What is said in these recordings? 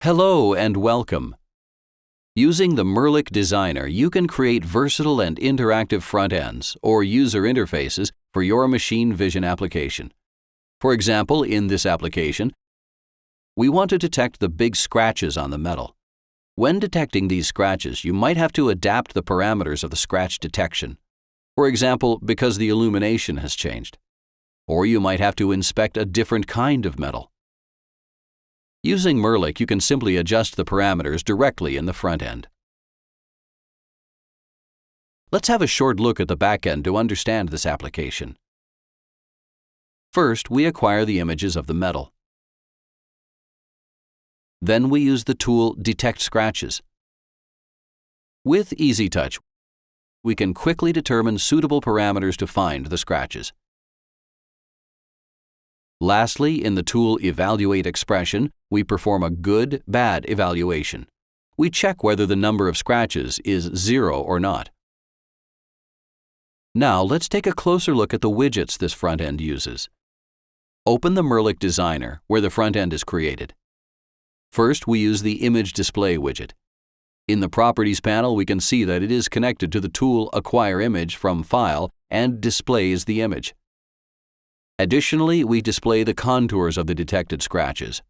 Hello and welcome. Using the MERLIC Designer, you can create versatile and interactive front ends or user interfaces for your machine vision application. For example, in this application, we want to detect the big scratches on the metal. When detecting these scratches, you might have to adapt the parameters of the scratch detection. For example, because the illumination has changed. Or you might have to inspect a different kind of metal. Using MERLIC, you can simply adjust the parameters directly in the front end. Let's have a short look at the back end to understand this application. First, we acquire the images of the metal. Then we use the tool Detect Scratches. With EasyTouch, we can quickly determine suitable parameters to find the scratches. Lastly, in the tool Evaluate Expression, we perform a good-bad evaluation. We check whether the number of scratches is 0 or not. Now, let's take a closer look at the widgets this front end uses. Open the MERLIC Designer, where the front end is created. First, we use the Image Display widget. In the Properties panel, we can see that it is connected to the tool Acquire Image from File and displays the image. Additionally, we display the contours of the detected scratches.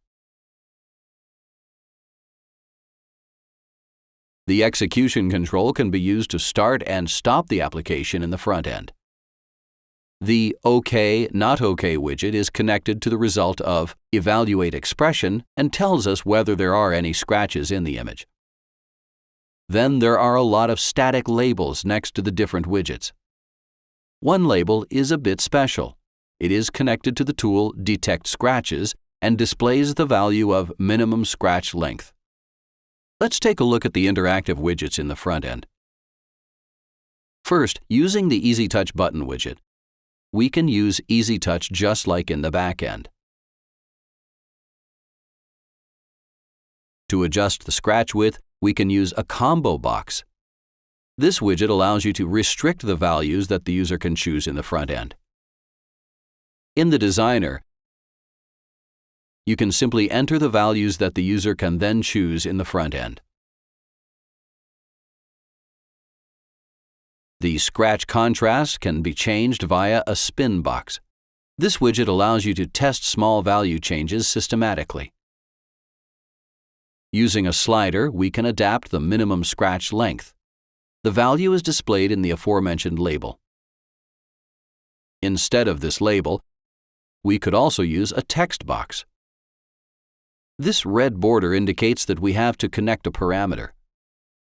The execution control can be used to start and stop the application in the front end. The OK, Not OK widget is connected to the result of Evaluate Expression and tells us whether there are any scratches in the image. Then there are a lot of static labels next to the different widgets. One label is a bit special. It is connected to the tool Detect Scratches and displays the value of minimum scratch length. Let's take a look at the interactive widgets in the front end. First, using the EasyTouch button widget, we can use EasyTouch just like in the back end. To adjust the scratch width, we can use a combo box. This widget allows you to restrict the values that the user can choose in the front end. In the Designer, you can simply enter the values that the user can then choose in the front end. The scratch contrast can be changed via a spin box. This widget allows you to test small value changes systematically. Using a slider, we can adapt the minimum scratch length. The value is displayed in the aforementioned label. Instead of this label, we could also use a text box. This red border indicates that we have to connect a parameter.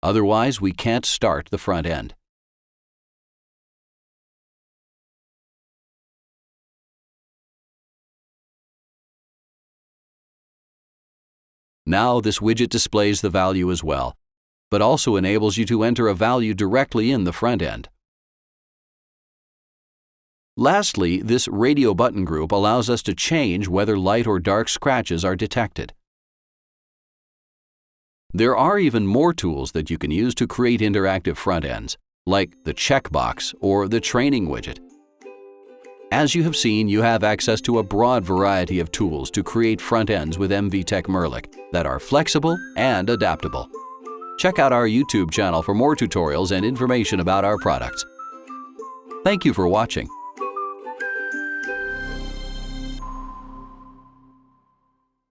Otherwise, we can't start the front end. Now this widget displays the value as well, but also enables you to enter a value directly in the front end. Lastly, this radio button group allows us to change whether light or dark scratches are detected. There are even more tools that you can use to create interactive front ends, like the checkbox or the training widget. As you have seen, you have access to a broad variety of tools to create front ends with MVTec MERLIC that are flexible and adaptable. Check out our YouTube channel for more tutorials and information about our products. Thank you for watching.